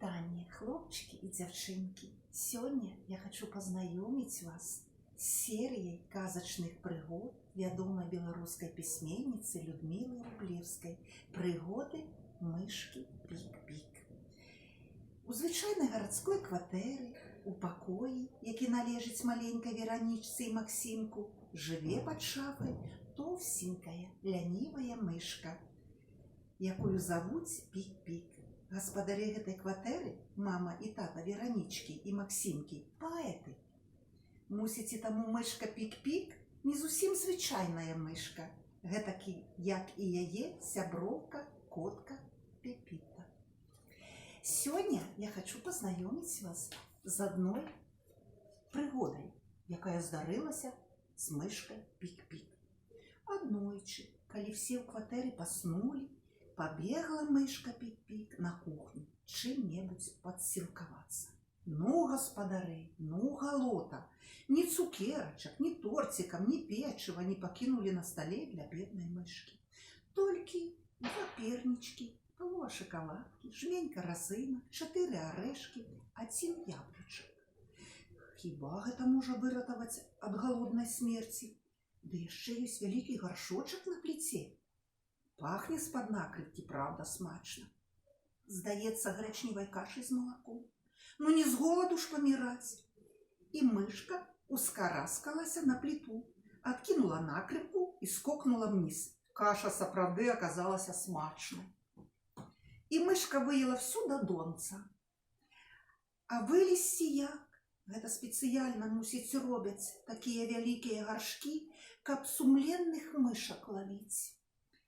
Вітання, хлопчики і дзяўчынкі. Сёння я хочу пазнаёміць вас з серыяй казачных прыгод вядомай беларускай пісьменніцы Людмілы Рублеўскай «Прыгоды мышкі Пік-Пік». У звычайнай гарадской кватэры, у пакоі, які належыць маленькай Веранічцы і Максімку, жыве пад шафай тоўсенькая, лянівая мышка, якую завуць Пік-Пік. Гаспадары гэтай кватэры, мама і тата Веранічкі і Максімкі, паэты. Мусіць, і таму мышка Пік-Пік не зусім звычайная мышка, гэтакі, як і яе сяброўка, котка Пепіта. Сёння я хочу пазнаёміць вас з адной прыгодай, якая здарылася з мышкай Пік-Пік. Аднойчы, калі все ў кватэры паснулі, побегла мышка Пік-Пік на кухню чым-небудзь падсілкавацца. Ну, гаспадары, ну, галота! Ні цукерачак, ні торцікам, ні печыва не пакінулі на стале для беднай мышкі. Толькі 2 пернічкі, палова шакаладкі, жменька разынак, 4 арэшкі, 1 яблычак. Хіба гэта можа выратаваць ад галоднай смерці? Ды яшчэ ёсць вялікі гаршочак на пліце. Пахне з-пад накрыткі, правда, смачна. Здаецца, грэчневай кашай з малаком. Ну не з голаду ж паміраць. І мышка ускараскалася на пліту, адкінула накрыпку і скокнула вниз. Каша сапраўды аказалася смачнай. І мышка выела всю да донца. А вылезці як? Гэта спецыяльна, мусіць, робяць такія вялікія гаршкі, каб сумленных мышак лавіць.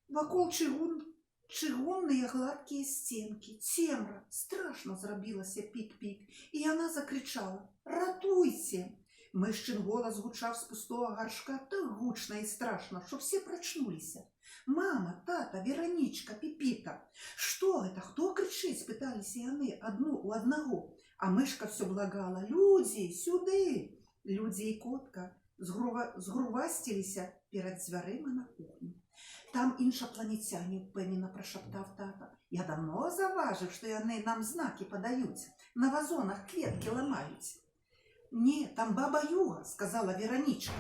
Вакол чыгунныя гладкія сценкі. Цемра, страшна зрабілася Пік-Пік, і яна закрычала: «Ратуйце!» Мышчын голас гучаў з пустога гаршка так гучна і страшна, што все прачнуліся. «Мама, тата, Веранічка, Пепіта! Што гэта? Хто крычыць?» — пыталіся яны адну ў аднаго. А мышка все благала: «Людзі, сюды!» Людзі і котка згрувасціліся перад дзвярыма на кухню. «Там іншапланецяне», — упэўнена прашаптаў тата. «Я давно заважыў, што яны нам знакі падаюць, на вазонах кветкі ламаюць». «Не, там баба Юга», — сказала Веранічка.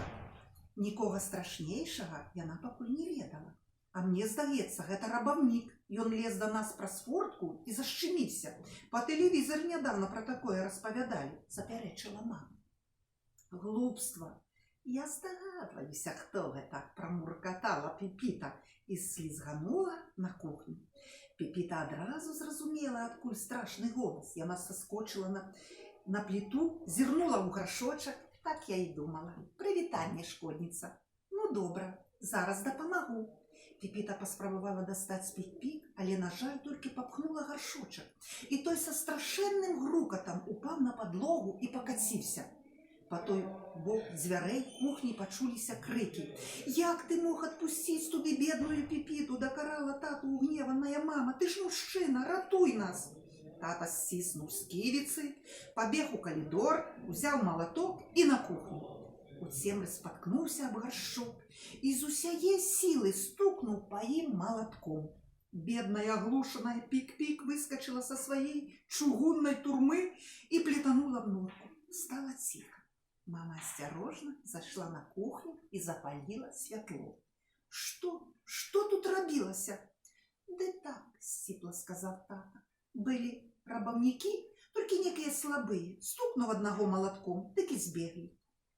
Нікога страшнейшага яна пакуль не ведала. «А мне здаецца, гэта рабаўнік. Ён лез да нас праз фортку і зашчыміўся. Па тэлевізоры нядаўна пра такое распавядалі», — запярэчыла мама. «Глупства! Я здагадваюся, хто гэта», — прамуркатала Пепіта і слізганула на кухню. Пепіта адразу зразумела, адкуль страшны голас. Яна саскочыла на пліту, зірнула ў гаршочак. Так я і думала. «Прывітанне, шкодніца». «Ну, добра, зараз дапамагу». Пепіта паспрабавала дастаць Пік-Пік, але, на жаль, толькі папхнула гаршочак. І той са страшэнным грукатам упаў на падлогу і пакаціўся. Па той бок дзвярэй кухні пачуліся крыкі. «Як ты мог адпусціць туды бедную Пепіту?» — дакарала тату угневаная мама. «Ты ж мужчына, ратуй нас!» Тата сціснуў сківіцы, пабег у калідор, узяў малаток і на кухню. У цемры спаткнуўся аб гаршок і з усяе сілы стукнуў па ім малатком. Бедная аглушаная Пік-Пік выскачыла са сваей чугуннай турмы і плетанула в норку. Стала ціха. Мама асцярожна зайшла на кухню і запаліла святло. Што тут рабілася?» «Ды так», — сціпла сказаў тата. «Былі рабаўнікі, толькі некія слабыя. Стукнуў аднаго малатком, дык і збеглі».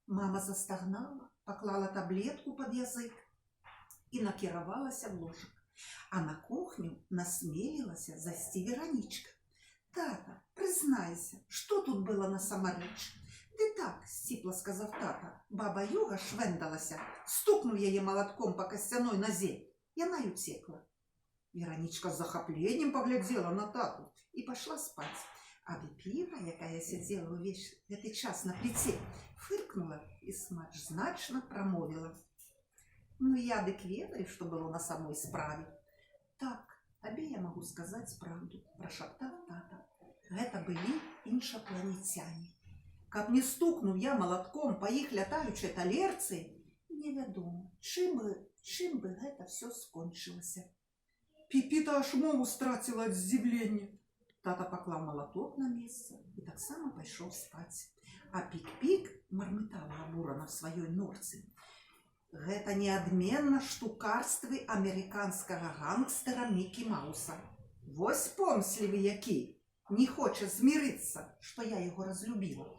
Мама застагнала, паклала таблетку пад язык і накіравалася в ложак. А на кухню насмелілася зайсці Веранічка. «Тата, прызнайся, што тут было насамрэч?» «Ды так», — сціпла сказаў тата. «Баба Юга швэндалася, стукнуў яе малатком па касцяной назе. Яна і уцекла». Веранічка з захапленнем паглядзела на тату і пайшла спаць. А Пепіта, якая сядзела ўвесь гэты час на пліце, фыркнула і смачна прамовіла: «Ну я дык ведаю, што было на самой справе». «Так, табе я магу сказаць правду», — прашаптаў тата. «Гэта былі іншапланецяне. Каб не стукнуў я малатком па іх лятаючай талерцы, невядома, чым бы гэта все скончылася». Пепіта аж мову страціла ад здзіўлення. Тата паклаў малаток на месца і таксама пайшоў спаць. А Пік-Пік мармытала абурана в сваёй норцы. Гэта неадменна штукарствы амерыканскага гангстера Мікі Мауса. Вось помслівы які, не хоча змірыцца, што я яго разлюбіла.